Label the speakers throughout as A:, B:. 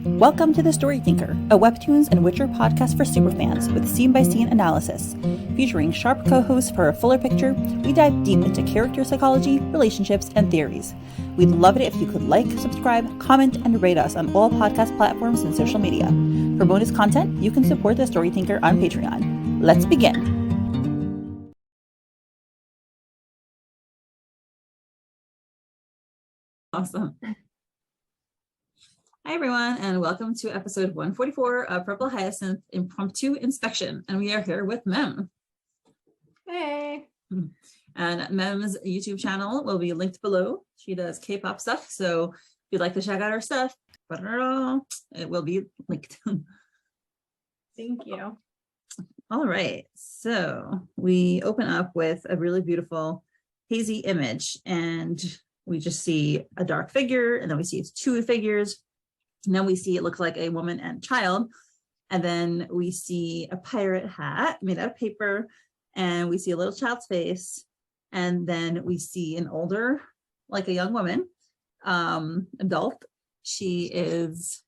A: Welcome to The Story Thinker, a Webtoons and Witcher podcast for superfans with scene-by-scene analysis. Featuring sharp co-hosts for a fuller picture, we dive deep into character psychology, relationships, and theories. We'd love it if you could like, subscribe, comment, and rate us on all podcast platforms and social media. For bonus content, you can support The Story Thinker on Patreon. Let's begin. Awesome. Hi, everyone, and welcome to episode 144 of Purple Hyacinth Impromptu Inspection. And we are here with Mem.
B: Hey.
A: And Mem's YouTube channel will be linked below. She does K-pop stuff, so if you'd like to check out her stuff, it will be linked.
B: Thank you.
A: All right, so we open up with a really beautiful hazy image, and we just see a dark figure, and then we see it's two figures. And then we see it looks like a woman and child. And then we see a pirate hat made out of paper. And we see a little child's face. And then we see an older, like a young woman, adult. She is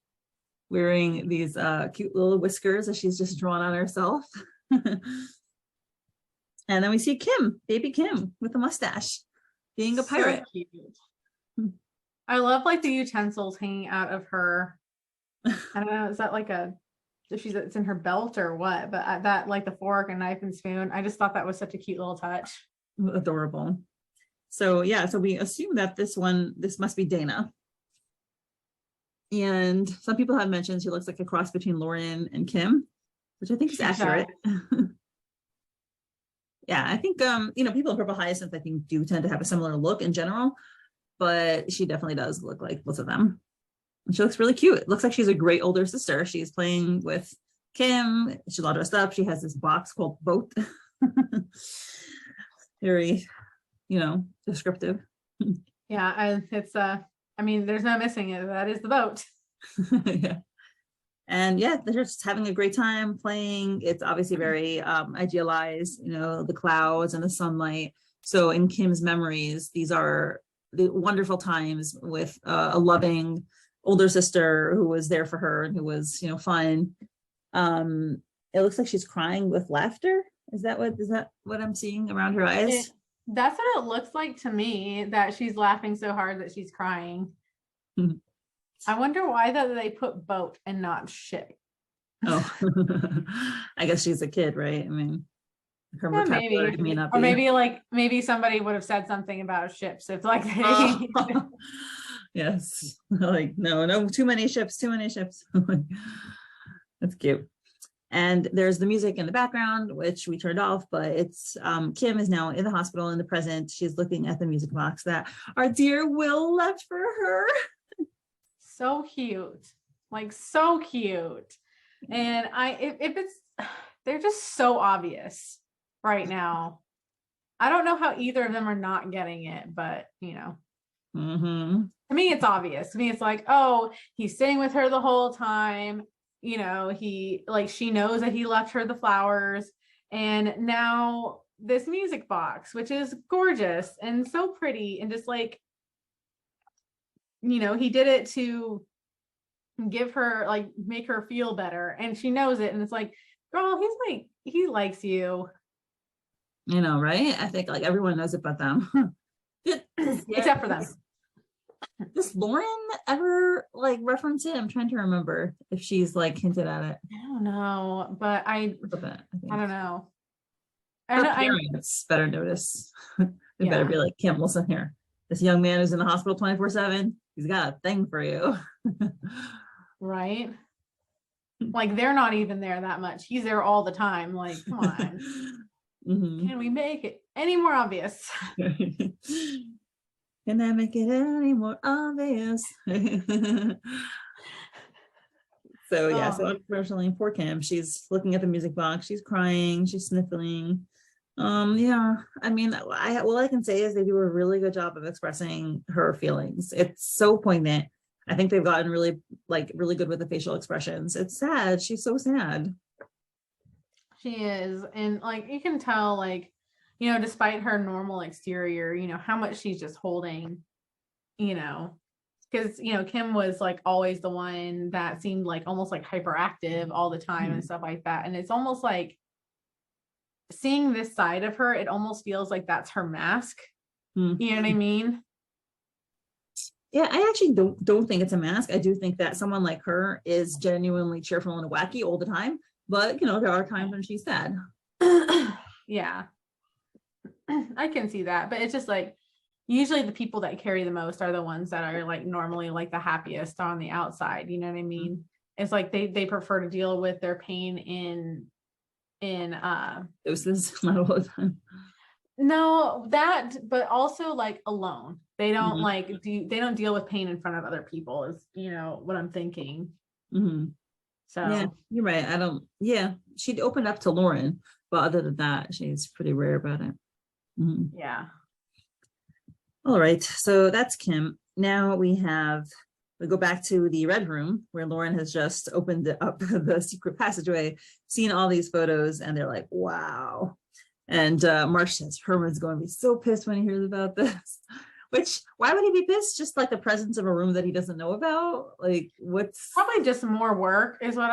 A: wearing these cute little whiskers that she's just drawn on herself. And then we see Kim, baby Kim, with a mustache, being a pirate.
B: So cute. I love like the utensils hanging out of her. I don't know, is that like it's in her belt or what? But that, like the fork and knife and spoon, I just thought that was such a cute little touch.
A: Adorable. So yeah, so we assume that this must be Daena. And some people have mentioned she looks like a cross between Lauren and Kim, which I think is accurate. Yeah, I think people in Purple Hyacinth, I think, do tend to have a similar look in general. But she definitely does look like both of them. And she looks really cute. It looks like she's a great older sister. She's playing with Kim. She's all dressed up. She has this box called Boat. Very, descriptive.
B: Yeah, it's there's no missing it. That is the boat.
A: Yeah. And yeah, they're just having a great time playing. It's obviously very idealized, the clouds and the sunlight. So in Kim's memories, these are the wonderful times with a loving older sister who was there for her and who was, fun. It looks like she's crying with laughter. Is that what I'm seeing around her eyes?
B: That's what it looks like to me, that she's laughing so hard that she's crying. Mm-hmm. I wonder why that they put boat and not ship.
A: Oh, I guess she's a kid, right? I mean, her vocabulary may not be.
B: Or maybe somebody would have said something about ships if like they
A: Yes, like no too many ships. That's cute. And there's the music in the background, which we turned off, but it's Kim is now in the hospital in the present. She's looking at the music box that our dear Will left for her.
B: So cute, like so cute. And they're just so obvious right now. I don't know how either of them are not getting it, but
A: Mm-hmm.
B: To me it's obvious. To me it's like, oh, he's staying with her the whole time. She knows that he left her the flowers, and now this music box, which is gorgeous and so pretty, and just like, he did it to give her, like, make her feel better, and she knows it, and it's like, girl, he likes you.
A: Right? I think like everyone knows it but them.
B: Except for them.
A: Does Lauren ever like reference it? I'm trying to remember if she's like hinted at it.
B: I don't know, but I don't know.
A: Her parents better notice. They better be like, Kim, listen here. This young man who's in the hospital 24/7. He's got a thing for you.
B: Right? Like, they're not even there that much. He's there all the time. Like, come on. Mm-hmm. Can we make it any more obvious?
A: Can I make it any more obvious? So unfortunately poor Kim, she's looking at the music box, she's crying, she's sniffling. Yeah, I mean, all I can say is they do a really good job of expressing her feelings. It's so poignant. I think they've gotten really good with the facial expressions. It's sad. She's so sad.
B: She is. And like, you can tell, like, despite her normal exterior, how much she's just holding, because Kim was like always the one that seemed like almost like hyperactive all the time and stuff like that. And it's almost like seeing this side of her, it almost feels like that's her mask. You know what I mean?
A: Yeah, I actually don't think it's a mask. I do think that someone like her is genuinely cheerful and wacky all the time, but there are times when she's sad.
B: Yeah, I can see that, but it's just like usually the people that carry the most are the ones that are like normally like the happiest on the outside. You know what I mean? It's like they prefer to deal with their pain in
A: Doses, not all the time.
B: No, that, but also like alone. They don't they don't deal with pain in front of other people is, what I'm thinking. So
A: yeah, you're right. She'd opened up to Lauren, but other than that, she's pretty rare about it.
B: Yeah.
A: All right. So that's Kim. Now we go back to the red room where Lauren has just opened up the secret passageway, seen all these photos, and they're like, wow. And March says Herman's going to be so pissed when he hears about this. Which, why would he be pissed? Just like the presence of a room that he doesn't know about? Like, what's...
B: Probably just more work is what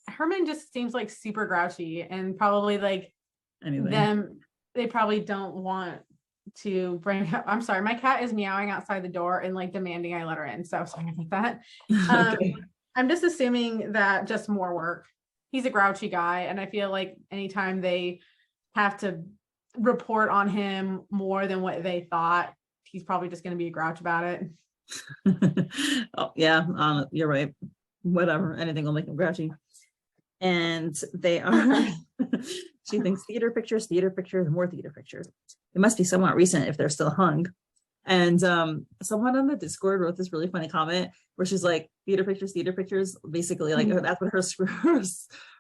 B: Herman just seems like super grouchy, and probably like they probably don't want to bring up... I'm sorry, my cat is meowing outside the door and like demanding I let her in. So sorry about that. Okay. I'm just assuming that just more work. He's a grouchy guy, and I feel like anytime they have to report on him more than what they thought, he's probably just going to be a grouch about it.
A: Oh, yeah, you're right. Whatever, anything will make him grouchy. And they are, she thinks theater pictures, more theater pictures. It must be somewhat recent if they're still hung. And someone on the Discord wrote this really funny comment where she's like, theater pictures, basically like that's what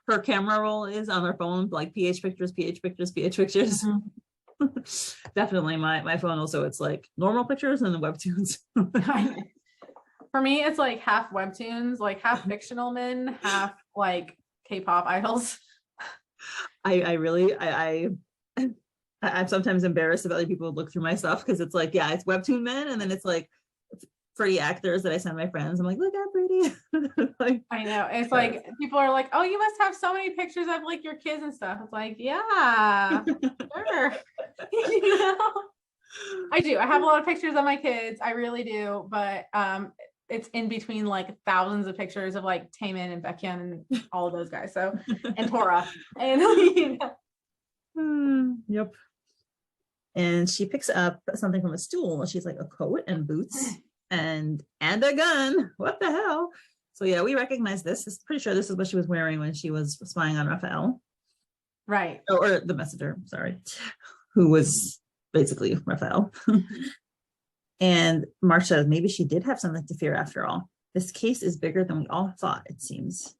A: her camera roll is on her phone, like PH pictures. Definitely my phone also, it's like normal pictures and then webtoons.
B: For me, it's like half webtoons, like half fictional men, half like K-pop idols.
A: I'm sometimes embarrassed about other people look through my stuff because it's like, it's webtoon men, and then it's like pretty actors that I send my friends. I'm like, look how pretty. Like, I
B: know. It's like people are like, oh, you must have so many pictures of like your kids and stuff. It's like, yeah, sure. I do. I have a lot of pictures of my kids. I really do. But it's in between like thousands of pictures of like Taemin and Baekhyun and all of those guys. So, and Tora. And
A: yep. And she picks up something from a stool. She's like, a coat and boots and a gun. What the hell? So yeah, we recognize this. Pretty sure this is what she was wearing when she was spying on Raphael.
B: Right.
A: Or the messenger, sorry, who was basically Raphael. And March says maybe she did have something to fear after all. This case is bigger than we all thought, it seems.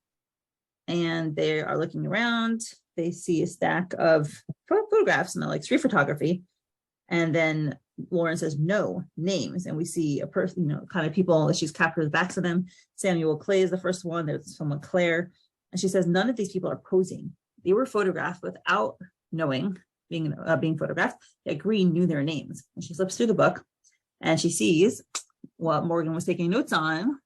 A: And they are looking around. They see a stack of photographs, and they're like, street photography. And then Lauren says, no, names. And we see a person, kind of people, she's captured the backs of them. Samuel Clay is the first one. There's someone, Claire. And she says, none of these people are posing. They were photographed without knowing being photographed. Yet Green knew their names. And she flips through the book and she sees what Morgan was taking notes on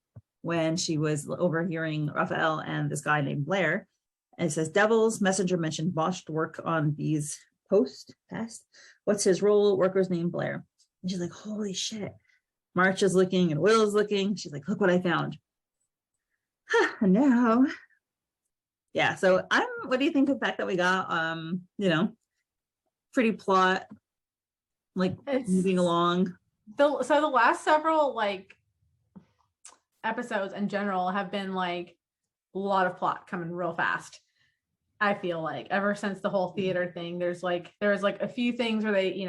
A: when she was overhearing Raphael and this guy named Blair. And it says, Devil's messenger mentioned botched work on B's past. What's his role? Worker's name Blair. And she's like, holy shit. March is looking and Will is looking. She's like, look what I found. No. Yeah, so what do you think of the fact that we got pretty plot, like moving along?
B: So the last several like episodes in general have been like a lot of plot coming real fast. I feel like ever since the whole theater thing, there was like a few things where they,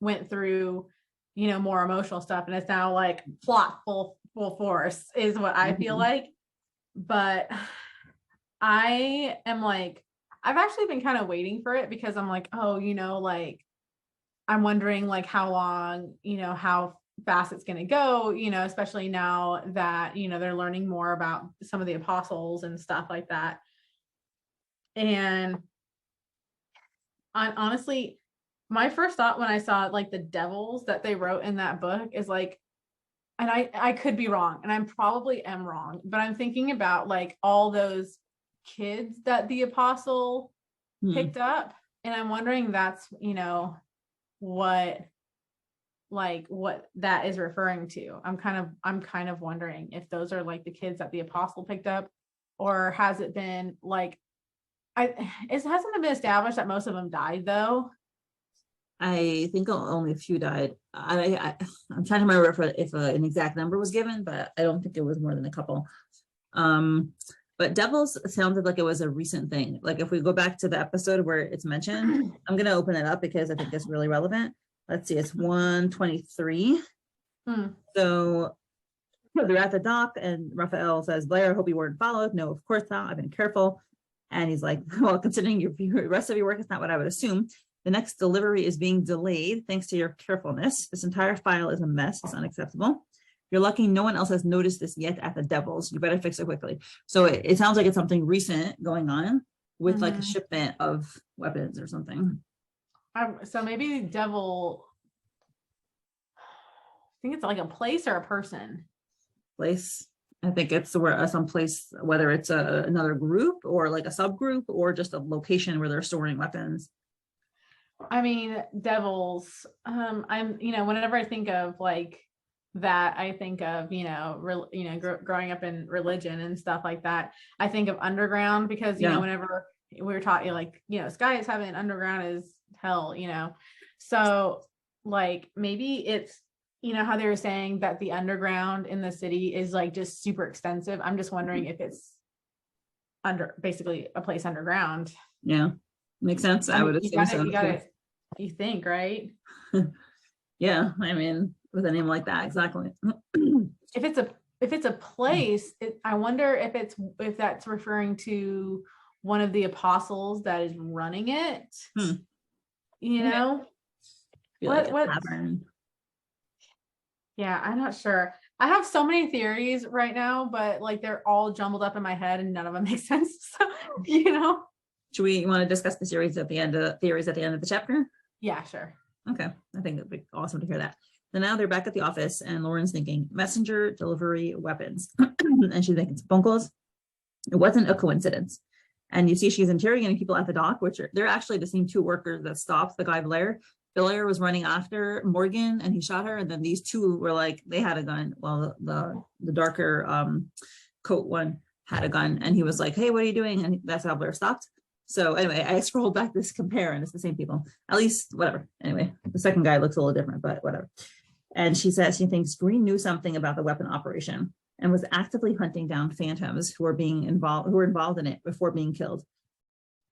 B: went through, more emotional stuff, and it's now like plot full force is what I feel like. But I am like, I've actually been kind of waiting for it because I'm like, oh, like I'm wondering like how long, how fast it's going to go, especially now that, they're learning more about some of the apostles and stuff like that. And honestly, my first thought when I saw like the devils that they wrote in that book is like, and I could be wrong, and I probably am wrong, but I'm thinking about like all those kids that the apostle picked up, and I'm wondering that's, you know, what that is referring to. I'm kind of wondering if those are like the kids that the apostle picked up, or has it been like, it hasn't been established that most of them died though.
A: I think only a few died. I'm trying to remember if an exact number was given, but I don't think it was more than a couple. But devils sounded like it was a recent thing. Like if we go back to the episode where it's mentioned, I'm going to open it up because I think it's really relevant. Let's see, it's 123. So they're at the dock and Raphael says, Blair, I hope you weren't followed. No, of course not. I've been careful. And he's like, well, considering the rest of your work, it's not what I would assume. The next delivery is being delayed thanks to your carefulness. This entire file is a mess. It's unacceptable. You're lucky no one else has noticed this yet at the Devils. You better fix it quickly. So it sounds like it's something recent going on with like a shipment of weapons or something.
B: So maybe Devil, I think it's like a place or a person.
A: Place. I think it's where some place, whether it's another group or like a subgroup or just a location where they're storing weapons.
B: I mean, devils. Whenever I think of like that, I think of growing up in religion and stuff like that. I think of underground because you know, whenever we were taught, sky is heaven, underground is hell. So like maybe it's, how they were saying that the underground in the city is like just super extensive. I'm just wondering if it's basically a place underground.
A: Yeah, makes sense. I would assume so.
B: You think, right?
A: Yeah, I mean, with a name like that, exactly.
B: If it's a place, I wonder if that's referring to one of the apostles that is running it. What? Tavern. Yeah, I'm not sure. I have so many theories right now, but like they're all jumbled up in my head and none of them make sense. So,
A: Should we want to discuss the series at the end of the chapter?
B: Yeah, sure.
A: Okay. I think it'd be awesome to hear that. So now they're back at the office and Lauren's thinking messenger delivery weapons. And she's making some phone calls. It wasn't a coincidence. And you see she's interrogating people at the dock, they're actually the same two workers that stopped the guy Blair. Blair was running after Morgan and he shot her. And then these two were like, they had a gun. Well, the darker coat one had a gun and he was like, hey, what are you doing? And that's how Blair stopped. So anyway, I scrolled back this compare and it's the same people, at least whatever. Anyway, the second guy looks a little different, but whatever. And she says she thinks Green knew something about the weapon operation and was actively hunting down phantoms who were involved in it before being killed,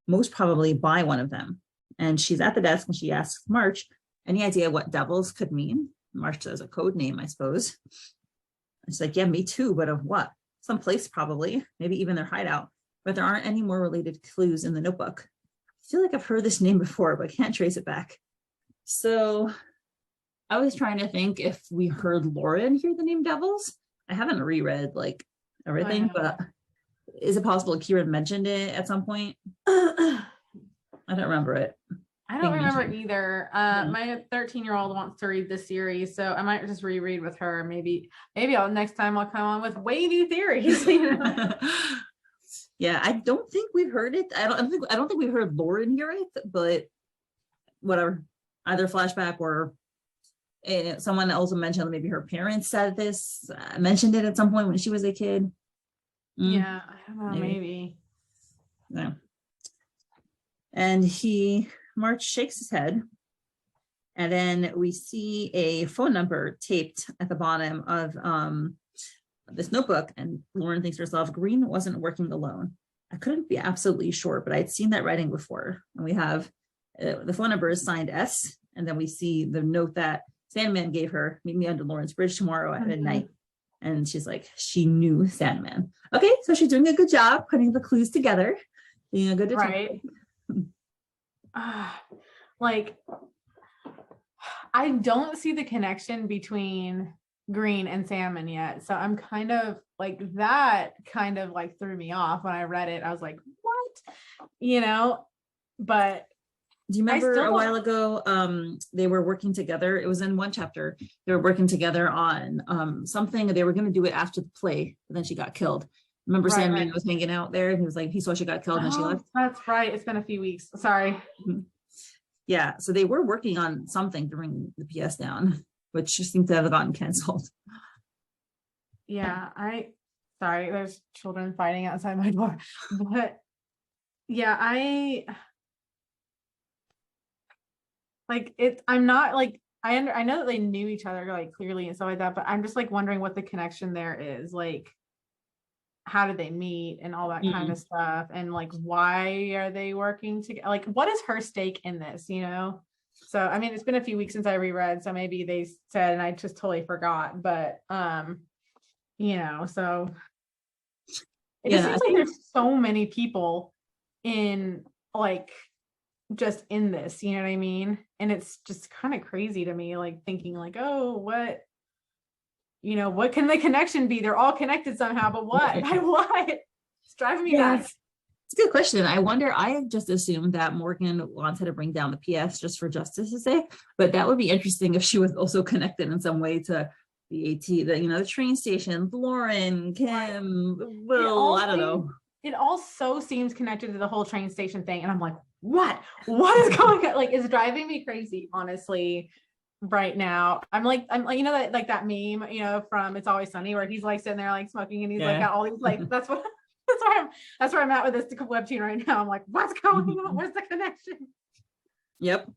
A: most probably by one of them. And she's at the desk and she asks March, any idea what devils could mean? March says a code name, I suppose. She's like, yeah, me too, but of what? Someplace probably, maybe even their hideout, but there aren't any more related clues in the notebook. I feel like I've heard this name before, but can't trace it back. So I was trying to think if we heard Lauren hear the name devils. I haven't reread like everything, but is it possible Kieran mentioned it at some point? I don't remember it.
B: I don't remember either. My 13-year-old wants to read this series, so I might just reread with her. Maybe next time I'll come on with way new theories.
A: Yeah, I don't think we've heard it. I don't think we've heard Lauren hear it, but whatever. Either flashback or someone also mentioned maybe her parents mentioned it at some point when she was a kid.
B: Yeah, I don't know, maybe.
A: Yeah. And March shakes his head. And then we see a phone number taped at the bottom of this notebook. And Lauren thinks to herself, Green wasn't working alone. I couldn't be absolutely sure, but I'd seen that writing before. And we have the phone number is signed S. And then we see the note that Sandman gave her, meet me under Lauren's Bridge tomorrow at midnight. And she's like, she knew Sandman. Okay, so she's doing a good job putting the clues together. Being a good detective.
B: Right. Like, I don't see the connection between Green and Sandman yet. So I'm kind of like, that kind of like threw me off when I read it. I was like, what? But
A: Do you remember a while ago, they were working together? It was in one chapter. They were working together on something. They were going to do it after the play, but then she got killed. Remember Sandman was hanging out there and he was like, he saw she got killed and she left.
B: That's right. It's been a few weeks. Sorry.
A: Yeah. So they were working on something to bring the PS down, which seemed to have gotten canceled.
B: Yeah. Sorry. There's children fighting outside my door, but yeah, I'm not like, I know that they knew each other like clearly and stuff like that, but I'm just like wondering what the connection there is. Like, how did they meet and all that kind of stuff, and like why are they working together? Like, what is her stake in this, you know? So I mean, it's been a few weeks since I reread, so maybe they said and I just totally forgot, but you know, so it just seems like there's so many people in like just in this, you know what I mean? And it's just kind of crazy to me, like thinking like, oh, what, you know, what can the connection be? They're all connected somehow, but what? What? It's driving me nuts.
A: It's a good question. I wonder, I just assumed that Morgan wanted to bring down the PS just for justice's sake, but that would be interesting if she was also connected in some way to the AT, the train station, Lauren, Kim, Will, I don't know.
B: It all so seems connected to the whole train station thing. And I'm like, what is going on? Like, it's driving me crazy, honestly. Right now I'm like, you know, that like that meme, you know, from It's Always Sunny where he's like sitting there like smoking and he's like got all these like that's where I'm at with this webtoon right now. I'm like, what's going on? Where's the connection?
A: Yep.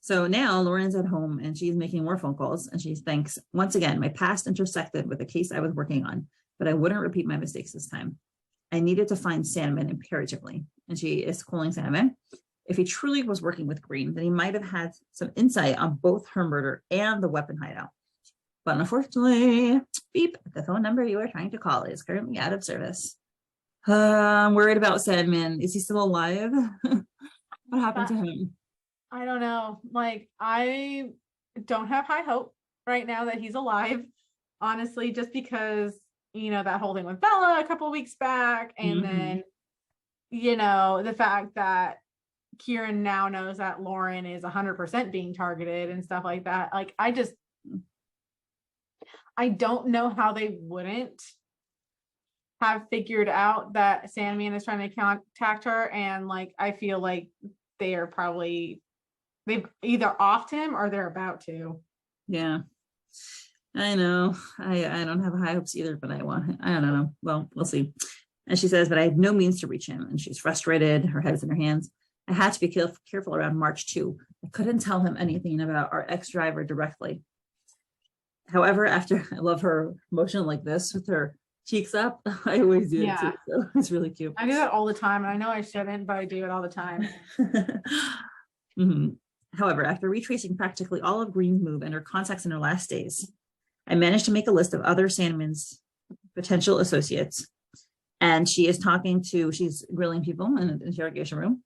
A: So now Lauren's at home and she's making more phone calls and she thinks, once again, my past intersected with a case I was working on, but I wouldn't repeat my mistakes this time. I needed to find Sandman imperatively, and she is calling Sandman. If he truly was working with Green, then he might have had some insight on both her murder and the weapon hideout. But unfortunately, beep, the phone number you are trying to call is currently out of service. I'm worried about Sandman. Is he still alive? What happened to him?
B: I don't know. Like, I don't have high hope right now that he's alive, honestly, just because, you know, that whole thing with Bella a couple of weeks back. And then, you know, the fact that Kieran now knows that Lauren is 100% being targeted and stuff like that. Like, I don't know how they wouldn't have figured out that Sandman is trying to contact her. And like, I feel like they've either offed him or they're about to. Yeah,
A: I know. I don't have high hopes either, but I don't know. Well, we'll see. And she says, but I had no means to reach him. And she's frustrated. Her head is in her hands. I had to be careful around March too. I couldn't tell him anything about our ex-driver directly. However, after I love her motion like this with her cheeks up, I always do it too. So it's really cute.
B: I do that all the time. And I know I shouldn't, but I do it all the time.
A: However, after retracing practically all of Green's move and her contacts in her last days, I managed to make a list of other Sandman's potential associates. And she's grilling people in an interrogation room.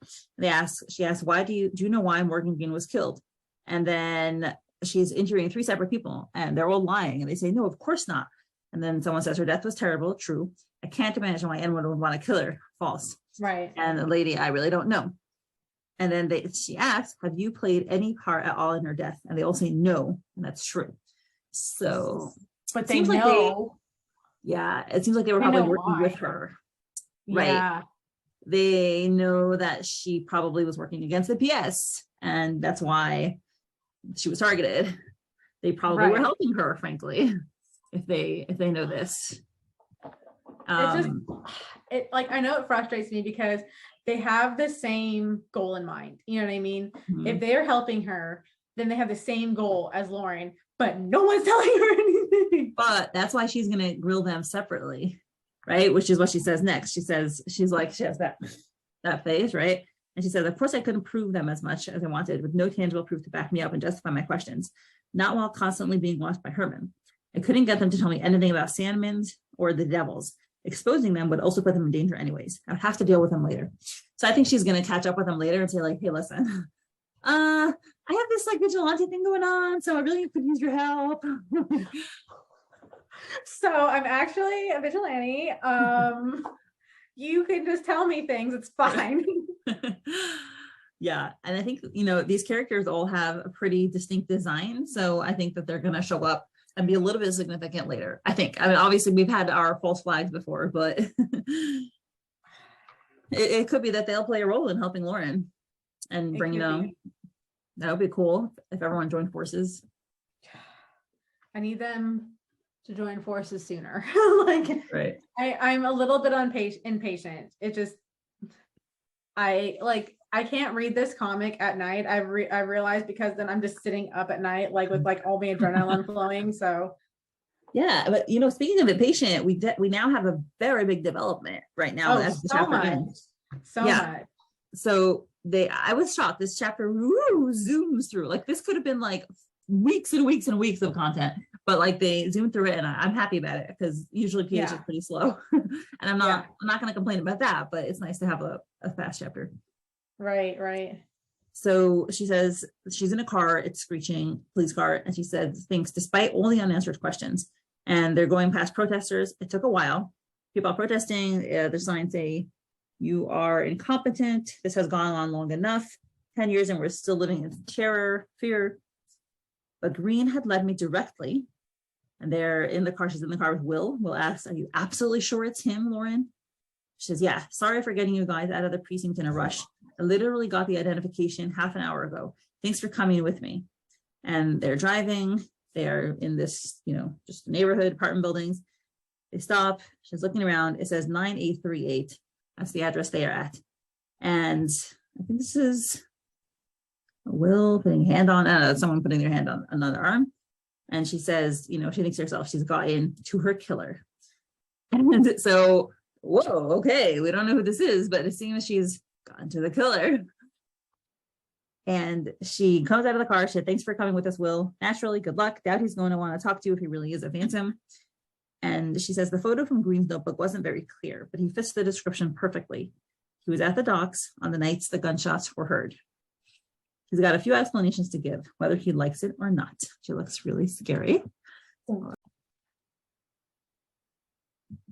A: She asks, do you know why Morgan Green was killed? And then she's interviewing 3 separate people and they're all lying. And they say, no, of course not. And then someone says her death was terrible. True. I can't imagine why anyone would want to kill her. False.
B: Right.
A: And the lady, I really don't know. And then she asks, have you played any part at all in her death? And they all say no. And that's true. So,
B: but they know.
A: It seems like they were probably working with her. Right. Yeah. They know that she probably was working against the PS and that's why she was targeted. They probably were helping her, frankly, if they know this.
B: I know it frustrates me because they have the same goal in mind. You know what I mean? If they're helping her, then they have the same goal as Lauren, but no one's telling her anything.
A: But that's why she's going to grill them separately, right? Which is what she says next. She has that phase, right? And she says, of course, I couldn't prove them as much as I wanted with no tangible proof to back me up and justify my questions, not while constantly being watched by Herman. I couldn't get them to tell me anything about Sandman's or the Devils. Exposing them would also put them in danger anyways. I would have to deal with them later. So I think she's going to catch up with them later and say like, hey, listen, I have this like vigilante thing going on, so I really could use your help.
B: So I'm actually a vigilante. You can just tell me things. It's fine.
A: Yeah, and I think, these characters all have a pretty distinct design, so I think that they're going to show up and be a little bit significant later. I think. I mean, obviously we've had our false flags before, but it could be that they'll play a role in helping Lauren and bringing them. That would be cool if everyone joined forces.
B: I need them to join forces sooner.
A: Right.
B: I'm a little bit impatient. It just, I can't read this comic at night. I realized, because then I'm just sitting up at night, with all the adrenaline flowing. So
A: yeah, but speaking of impatient, we now have a very big development right now.
B: Oh, so much. So much.
A: So I was shocked. This chapter zooms through. This could have been weeks and weeks and weeks of content, but they zoomed through it, and I'm happy about it, because usually PH is pretty slow. And I'm not going to complain about that, but it's nice to have a fast chapter.
B: Right.
A: So she says she's in a car, it's screeching, police car, and she says, thinks despite all the unanswered questions, and they're going past protesters. It took a while. People are protesting. Their signs say, "You are incompetent. This has gone on long enough. 10 years and we're still living in terror, fear." But Green had led me directly. And they're in the car. She's in the car with Will. Will asks, "Are you absolutely sure it's him, Lauren?" She says, "Yeah, sorry for getting you guys out of the precinct in a rush. I literally got the identification half an hour ago. Thanks for coming with me." And they're driving. They're in this, just neighborhood, apartment buildings. They stop. She's looking around. It says 9838. That's the address they are at. And I think this is Will putting a hand on, someone putting their hand on another arm. And she says, she thinks to herself, she's gotten to her killer. And so, whoa, okay, we don't know who this is, but it seems she's gotten to the killer. And she comes out of the car. She said, "Thanks for coming with us, Will. Naturally, good luck. Doubt he's going to want to talk to you if he really is a phantom." And she says the photo from Green's notebook wasn't very clear, but he fits the description perfectly. He was at the docks on the nights the gunshots were heard. He's got a few explanations to give, whether he likes it or not. She looks really scary.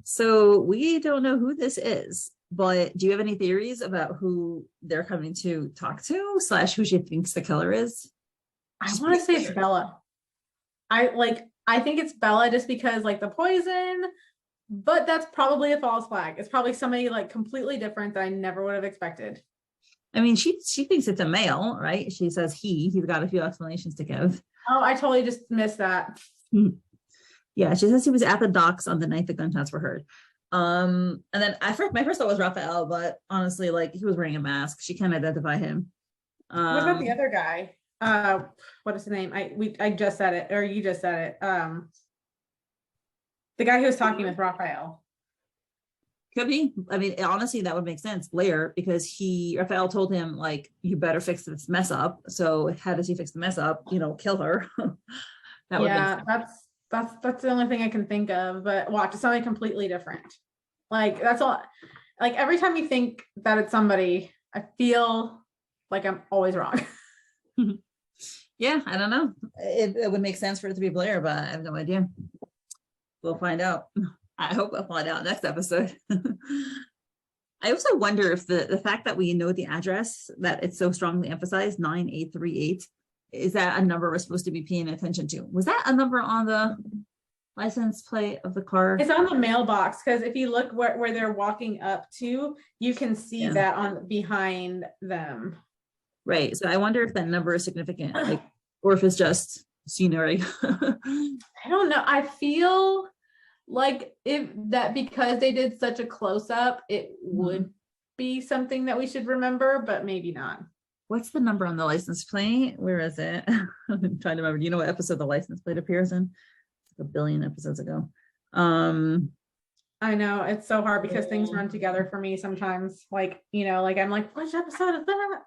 A: So we don't know who this is, but do you have any theories about who they're coming to talk to / who she thinks the killer is?
B: I want to say it's Bella. I think it's Bella, just because the poison, but that's probably a false flag. It's probably somebody completely different that I never would have expected.
A: I mean, she thinks it's a male, right? She says he's got a few explanations to give.
B: Oh, I totally just missed that.
A: Yeah, she says he was at the docks on the night the gunshots were heard. And then my first thought was Raphael, but honestly, he was wearing a mask. She can't identify him.
B: What about the other guy? What is his name? I just said it, or you just said it. The guy who was talking with Raphael.
A: Could be. I mean, honestly, that would make sense. Blair, because Raphael told him, you better fix this mess up. So how does he fix the mess up? Kill her. That would make sense. That's
B: the only thing I can think of. But watch, it's something completely different. That's all. Every time you think that it's somebody, I feel like I'm always wrong.
A: Yeah, I don't know. It would make sense for it to be Blair, but I have no idea. We'll find out. I hope we'll find out next episode. I also wonder if the fact that we know the address, that it's so strongly emphasized, 9838, is that a number we're supposed to be paying attention to? Was that a number on the license plate of the car?
B: It's on the mailbox, because if you look where they're walking up to, you can see that on behind them.
A: Right. So I wonder if that number is significant, or if it's just scenery.
B: I don't know. I feel because they did such a close-up, it would be something that we should remember, but maybe not.
A: What's the number on the license plate? Where is it? I'm trying to remember. Do you know what episode the license plate appears in? It's a billion episodes ago.
B: I know, it's so hard because things run together for me sometimes. I'm which episode is that?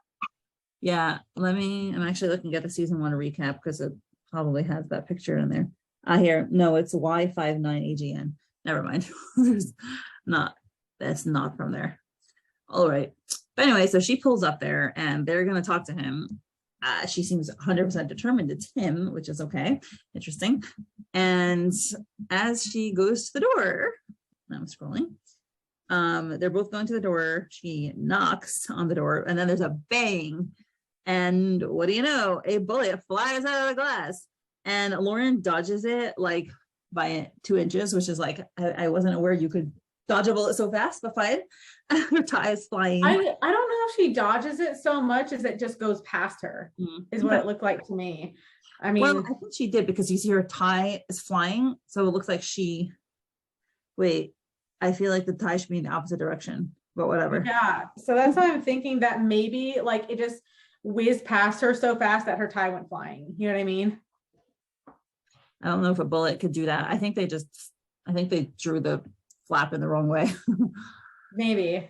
A: Yeah, I'm actually looking at the season 1 recap, because it probably has that picture in there. Here, no, it's Y59AGN. Never mind. That's not from there. All right. But anyway, so she pulls up there and they're going to talk to him. She seems 100% determined it's him, which is okay. Interesting. And as she goes to the door, I'm scrolling, They're both going to the door. She knocks on the door, and then there's a bang. And what do you know? A bullet flies out of the glass, and Lauren dodges it like by 2 inches, which is like, I wasn't aware you could dodge a bullet so fast, but fine. Her tie is flying.
B: I don't know if she dodges it so much as it just goes past her, is what it looked like to me. I mean,
A: well, I think she did, because you see her tie is flying, so it looks like she. Wait, I feel like the tie should be in the opposite direction, but whatever.
B: Yeah, so that's why I'm thinking that maybe like it just whizzed past her so fast that her tie went flying. You know what I mean?
A: I don't know if a bullet could do that. I think they drew the flap in the wrong way.
B: Maybe.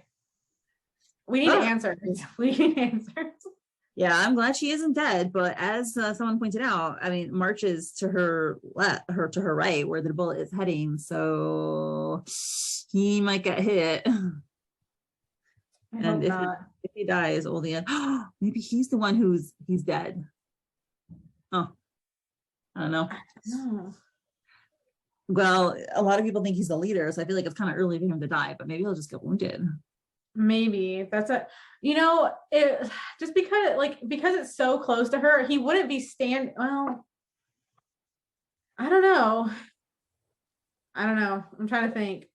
B: We need answers. We need answers.
A: Yeah, I'm glad she isn't dead, but as someone pointed out, I mean, March is to her left, to her right, where the bullet is heading, so he might get hit. And if he dies, Oldie, maybe he's the one he's dead. Oh, I don't know. Well, a lot of people think he's the leader, so I feel like it's kind of early for him to die, but maybe he'll just get wounded.
B: Maybe that's it just because it's so close to her, he wouldn't be well, I don't know. I'm trying to think.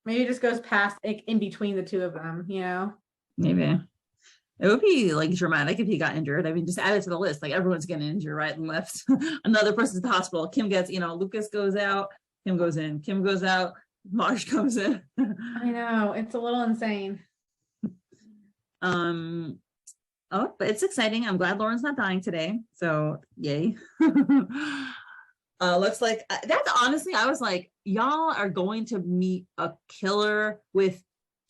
B: Maybe it just goes past, like, in between the two of them, you know?
A: Maybe. It would be like dramatic if he got injured. I mean, just add it to the list. Like, everyone's getting injured right and left. Another person's at the hospital. Kim gets, Lucas goes out, Kim goes in, Kim goes out, Marsh comes in.
B: I know, it's a little insane.
A: But it's exciting. I'm glad Lauren's not dying today, so yay. Looks like that's honestly, I was like, y'all are going to meet a killer with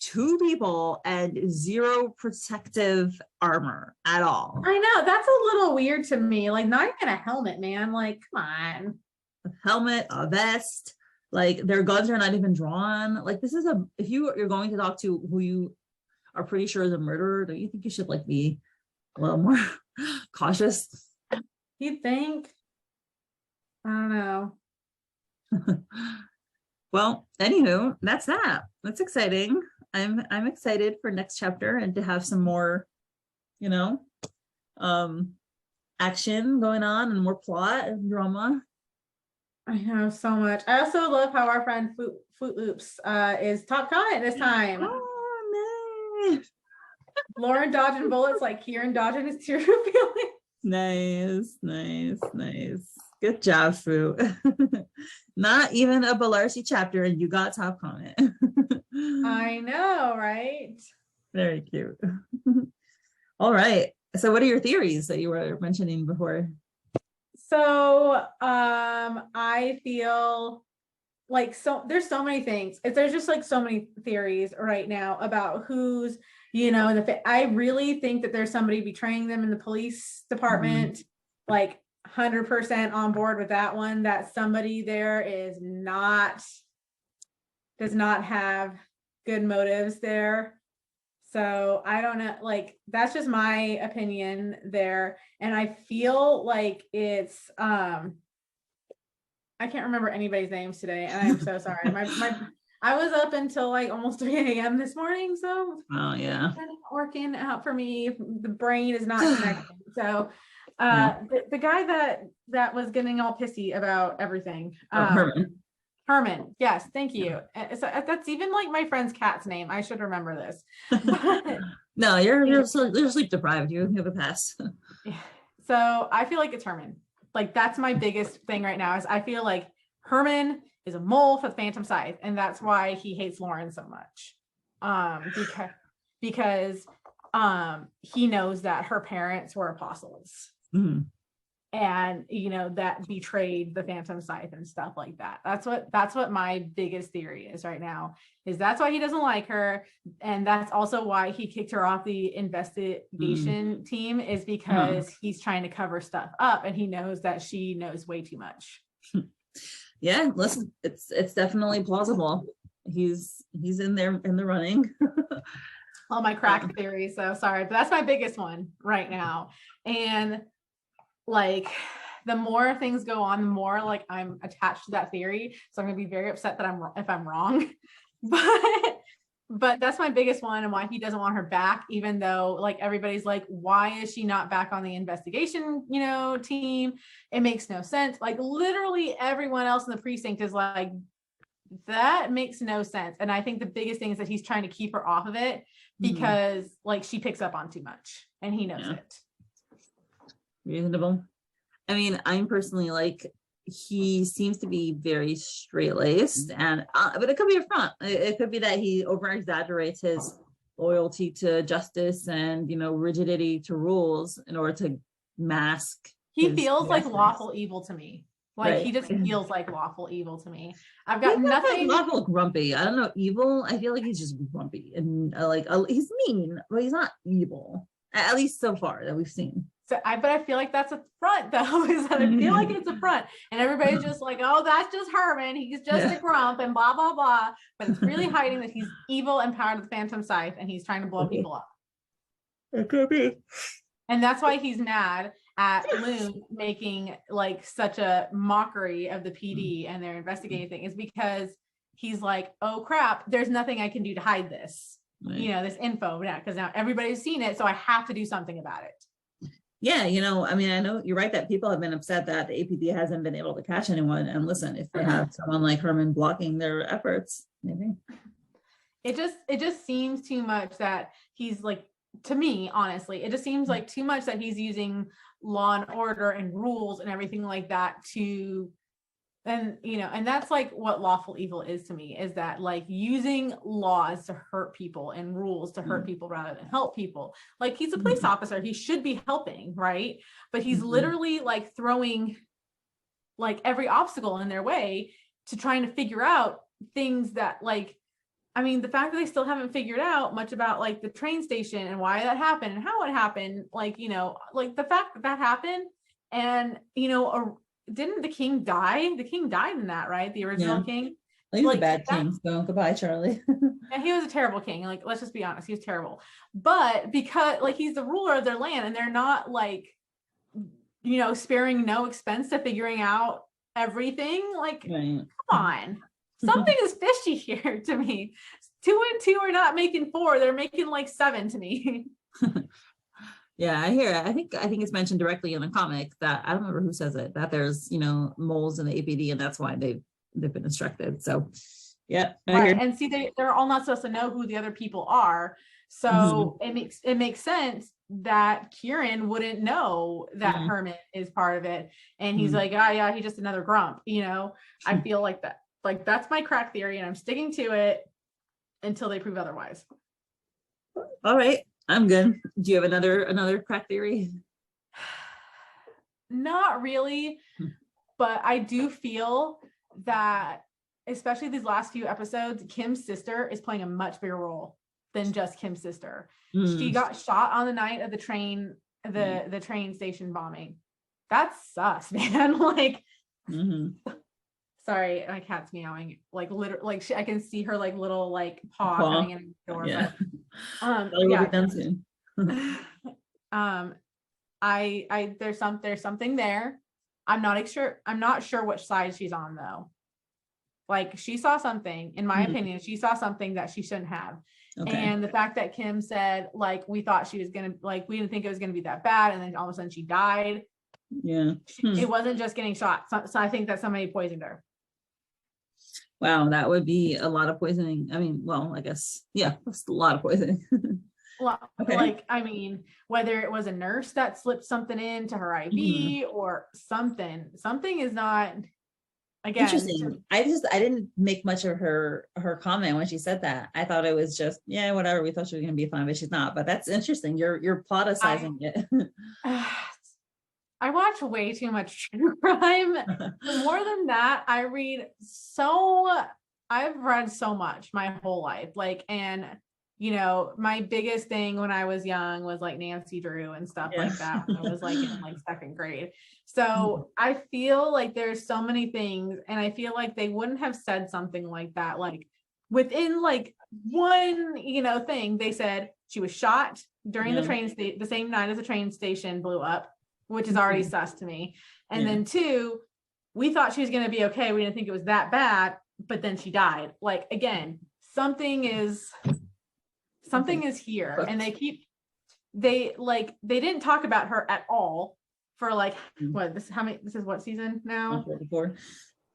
A: 2 people and 0 protective armor at all.
B: I know, that's a little weird to me. Like, not even a helmet, man. Like, come on.
A: A helmet, a vest, like their guns are not even drawn. Like, this is if you're going to talk to who you are pretty sure is a murderer, don't you think you should like be a little more cautious?
B: You think? I don't know.
A: Well, anywho, that's exciting. I'm excited for next chapter and to have some more, action going on and more plot and drama.
B: I know, so much. I also love how our friend Fruit Loops is top comment this time.
A: Oh, nice.
B: Lauren dodging bullets like Kieran dodging his tear feeling.
A: Nice. Good job, Fruit. Not even a 𝗫 chapter and you got top comment.
B: I know, right?
A: Very cute. All right. So what are your theories that you were mentioning before?
B: So I feel like there's so many things. There's just like so many theories right now about who's, I really think that there's somebody betraying them in the police department, like 100% on board with that one, that somebody there does not have good motives there. So I don't know, like, that's just my opinion there. And I feel like it's, I can't remember anybody's names today, and I'm so sorry. I was up until like almost 3 a.m. this morning, so
A: yeah,
B: not working out for me. The brain is not connecting. So the guy that was getting all pissy about everything, Herman, yes, thank you. So that's even like my friend's cat's name. I should remember this.
A: No, you're sleep deprived. You have a pass.
B: So I feel like it's Herman. Like, that's my biggest thing right now, is I feel like Herman is a mole for the Phantom Scythe, and that's why he hates Lauren so much. Because he knows that her parents were apostles. Mm-hmm. And that betrayed the Phantom Scythe and stuff like that. That's what my biggest theory is right now, is that's why he doesn't like her, and that's also why he kicked her off the investigation team, is because he's trying to cover stuff up, and he knows that she knows way too much.
A: Yeah, listen, it's definitely plausible. He's in there in the running.
B: All my crack theories, so sorry, but that's my biggest one right now. And like, the more things go on, the more like I'm attached to that theory. So I'm gonna be very upset that if I'm wrong. But but that's my biggest one, and why he doesn't want her back, even though like everybody's like, why is she not back on the investigation, team? It makes no sense. Like literally everyone else in the precinct is like, that makes no sense. And I think the biggest thing is that he's trying to keep her off of it because like she picks up on too much and he knows it.
A: Reasonable. I mean, I'm personally like, he seems to be very straight-laced, and but it could be a front. It could be that he over exaggerates his loyalty to justice and rigidity to rules in order to mask.
B: He feels like lawful evil to me. Like he just feels like lawful evil to me. I've got nothing.
A: Lawful grumpy. I don't know, evil. I feel like he's just grumpy and he's mean, but he's not evil. At least so far that we've seen.
B: So but I feel like that's a front though, is that I feel like it's a front, and everybody's just like, oh, that's just Herman. He's just a grump and blah, blah, blah. But it's really hiding that he's evil and powered with the Phantom Scythe, and he's trying to blow people up.
A: It could be.
B: And that's why he's mad at Loon making like such a mockery of the PD and their investigating thing, is because he's like, oh crap, there's nothing I can do to hide this, this info, because now everybody's seen it, so I have to do something about it.
A: Yeah, I mean, I know you're right that people have been upset that the APD hasn't been able to catch anyone. And listen, if they have someone like Herman blocking their efforts, maybe. It
B: just seems too much that he's like, to me, honestly, it just seems like too much that he's using law and order and rules and everything like that to, and that's like what lawful evil is to me, is that like using laws to hurt people and rules to hurt people rather than help people. Like he's a police officer, he should be helping, right? But he's literally like throwing like every obstacle in their way to trying to figure out things that like, I mean, the fact that they still haven't figured out much about like the train station and why that happened and how it happened, like, like the fact that happened, and, didn't the king die? The king died in that, right? The original king.
A: He was a bad king, so goodbye, Charlie.
B: And he was a terrible king. Like, let's just be honest, he was terrible. But because like he's the ruler of their land, and they're not like, sparing no expense to figuring out everything. Like, come on. Something is fishy here to me. 2 and 2 are not making 4. They're making like 7 to me.
A: Yeah, I hear it. I think it's mentioned directly in the comic that, I don't remember who says it, that there's, moles in the APD, and that's why they've been instructed. So yeah.
B: Right. And see, they're all not supposed to know who the other people are. So it makes sense that Kieran wouldn't know that Herman is part of it. And he's like, yeah, he's just another grump. I feel like that. Like that's my crack theory, and I'm sticking to it until they prove otherwise.
A: All right. I'm good. Do you have another crack theory?
B: Not really, but I do feel that, especially these last few episodes, Kim's sister is playing a much bigger role than just Kim's sister. She got shot on the night of the train, the train station bombing. That's sus, man. Like, sorry, my cat's meowing. Like literally, like I can see her like little like paw coming in the door.
A: Yeah.
B: I there's something there. I'm not sure which side she's on though. Like she saw something, in my opinion, she saw something that she shouldn't have. Okay. And the fact that Kim said, like, we thought she was gonna, like, we didn't think it was gonna be that bad, and then all of a sudden she died.
A: Yeah.
B: It wasn't just getting shot. So I think that somebody poisoned her.
A: Wow, that would be a lot of poisoning. I mean, well, I guess, yeah, that's a lot of poisoning.
B: Well, like, I mean, whether it was a nurse that slipped something into her IV or something is not, again.
A: Interesting. I didn't make much of her comment when she said that. I thought it was just, yeah, whatever. We thought she was going to be fine, but she's not. But that's interesting. You're ploticizing it.
B: I watch way too much true crime. More than that, I've read so much my whole life. Like, and my biggest thing when I was young was like Nancy Drew and stuff like that. When I was like in like second grade. So I feel like there's so many things, and I feel like they wouldn't have said something like that. Like within like one, thing, they said she was shot during the same night as the train station blew up, which is already sus to me. And then 2, we thought she was going to be okay. We didn't think it was that bad, but then she died. Like, again, something is something is here. And they didn't talk about her at all for like, this is what season now?
A: 44.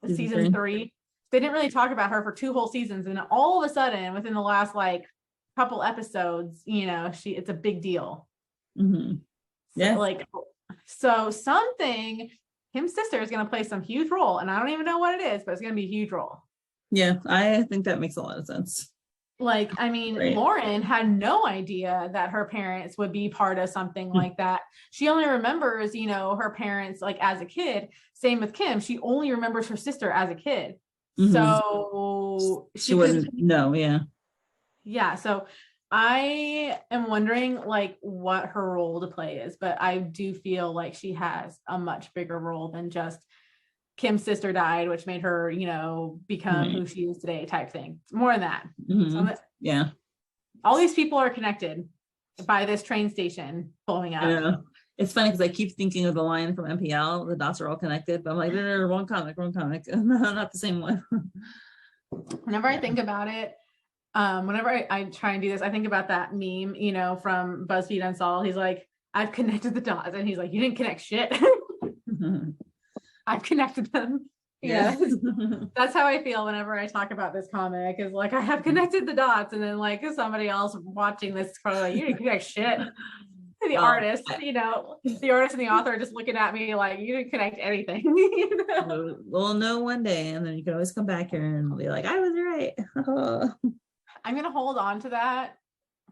B: Season 3. They didn't really talk about her for 2 whole seasons. And all of a sudden, within the last like couple episodes, it's a big deal.
A: Yeah.
B: So something, Kim's sister is going to play some huge role. And I don't even know what it is, but it's going to be a huge role.
A: Yeah, I think that makes a lot of sense.
B: Right. Lauren had no idea that her parents would be part of something like that. She only remembers, her parents like as a kid. Same with Kim. She only remembers her sister as a kid. So
A: she wouldn't know. Yeah.
B: Yeah. So I am wondering like what her role to play is, but I do feel like she has a much bigger role than just Kim's sister died, which made her, become who she is today type thing. More than that.
A: Yeah.
B: All these people are connected by this train station blowing up.
A: Yeah. It's funny because I keep thinking of the line from MPL, the dots are all connected, but I'm like, no, wrong comic. Not the same one.
B: Whenever I think about it, whenever I try and do this, I think about that meme, from BuzzFeed Unsolved. He's like, I've connected the dots. And he's like, you didn't connect shit. I've connected them. Yeah. That's how I feel whenever I talk about this comic, is like, I have connected the dots. And then like somebody else watching this is probably like, you didn't connect shit. The artist, the artist and the author are just looking at me like, you didn't connect anything.
A: We'll know one day, and then you can always come back here and be like, I was right.
B: I'm going to hold on to that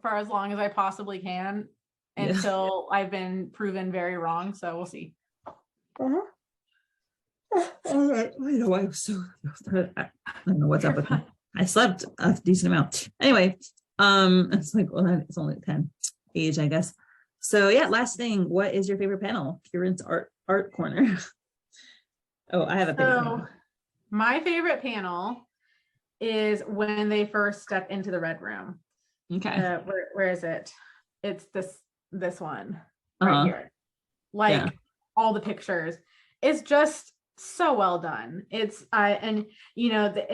B: for as long as I possibly can until I've been proven very wrong. So we'll see.
A: All right. I was so I don't know what's up with me. I slept a decent amount. Anyway, it's like, well, it's only 10 age, I guess. So yeah, last thing, what is your favorite panel? Kieran's art corner. Oh, I have a favorite panel.
B: My favorite panel is when they first step into the red room.
A: Okay.
B: Where is it? It's this one right here. All the pictures. It's just so well done. It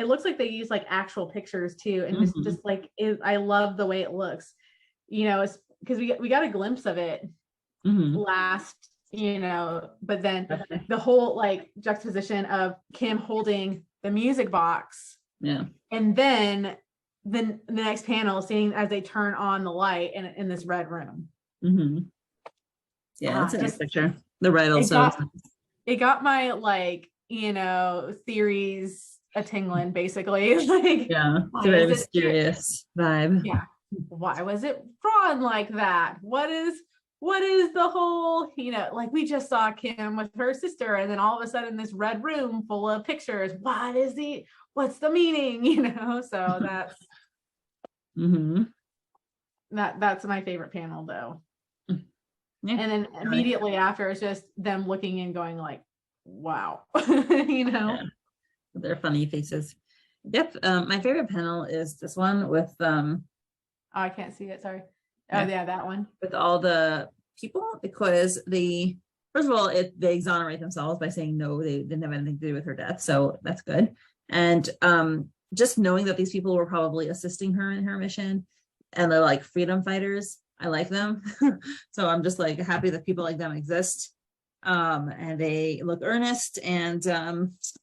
B: looks like they use like actual pictures too, and it's just like I love the way it looks. It's because we got a glimpse of it last, but then the whole like juxtaposition of Kim holding the music box, and then the next panel seeing as they turn on the light in this red room.
A: Yeah, that's a nice picture. The red also.
B: It got my like, theories a tingling, basically. Like,
A: yeah, it's a very mysterious vibe.
B: Yeah. Why was it drawn like that? What is the whole, like we just saw Kim with her sister, and then all of a sudden this red room full of pictures. What's the meaning? So that's that's my favorite panel though. Yeah. And then immediately after, it's just them looking and going like, wow. Yeah.
A: Their funny faces. Yep. My favorite panel is this one with
B: I can't see it, sorry. Oh yeah, that one.
A: With all the people, because first of all, they exonerate themselves by saying no, they didn't have anything to do with her death. So that's good. And just knowing that these people were probably assisting her in her mission, and they're like freedom fighters. I like them. So I'm just like happy that people like them exist. And they look earnest, and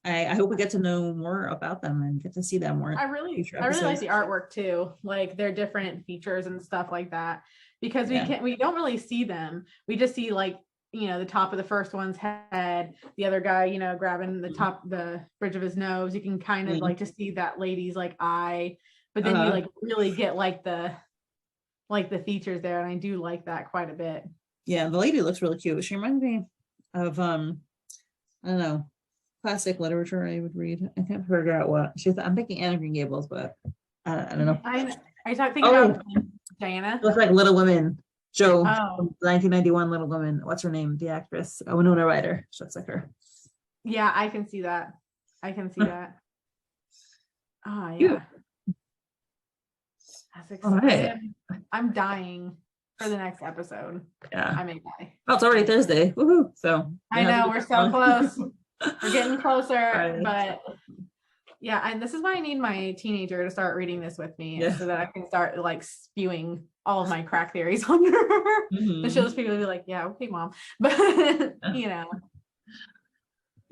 A: I hope we get to know more about them and get to see them more.
B: I really like the artwork too, like their different features and stuff like that, because we don't really see them. We just see like, the top of the first one's head, the other guy, grabbing the bridge of his nose. You can kind of like just see that lady's like eye, but then you like really get like the features there, and I do like that quite a bit. Yeah,
A: the lady looks really cute. She reminds me of I don't know, classic literature I would read. I can't figure out what I'm thinking Anne of Green Gables, but I don't know.
B: I thinking about Daena.
A: Looks like Little Women. From 1991 Little Women. What's her name? The actress, Winona Ryder. She looks like her.
B: Yeah, I can see that. That. Oh yeah. That's exciting. Right. I'm dying for the next episode.
A: Yeah.
B: I may die.
A: Oh, it's already Thursday. Woohoo. So
B: I know we're so close. We're getting closer, but Yeah, and this is why I need my teenager to start reading this with me, so that I can start like spewing all of my crack theories on her. And she'll just be like, yeah, okay, mom. But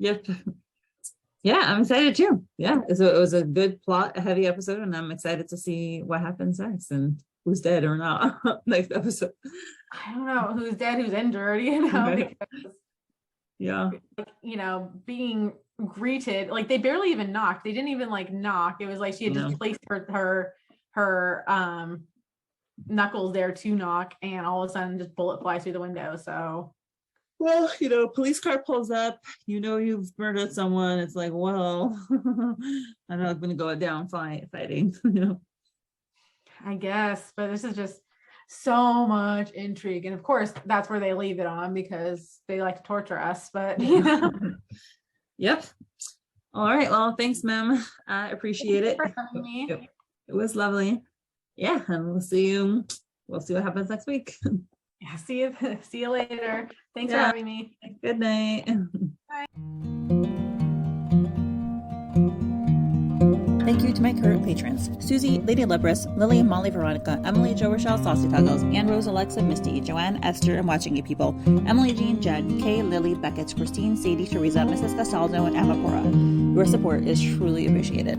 A: Yep. Yeah, I'm excited too. Yeah, so it was a good plot, a heavy episode, and I'm excited to see what happens next and who's dead or not next episode.
B: I don't know who's dead, who's injured, because being greeted, like they barely even knocked. They didn't even like knock. It was like she had just placed her knuckles there to knock, and all of a sudden just bullet flies through the window. So
A: well, police car pulls up, you've murdered someone. It's like, well, I'm not going to go down fighting,
B: I guess, but this is just so much intrigue. And of course, that's where they leave it on because they like to torture us, but
A: Yep. All right. Well, thanks, Mem. I appreciate it.
B: For having me.
A: It was lovely. Yeah. And we'll see what happens next week.
B: Yeah, see you later. Thanks for having me.
A: Good night.
B: Bye.
A: Thank you to my current patrons: Susie, Lady Libris, Lily, Molly, Veronica, Emily, Jo Rochelle, Saucy Tuggles, Anne Rose, Alexa, Misty, Joanne, Esther, and Watching You People, Emily, Jean, Jen, Kay, Lily, Beckett, Christine, Sadie, Teresa, Mrs. Castaldo, and 𝗪𝗲𝗄. Your support is truly appreciated.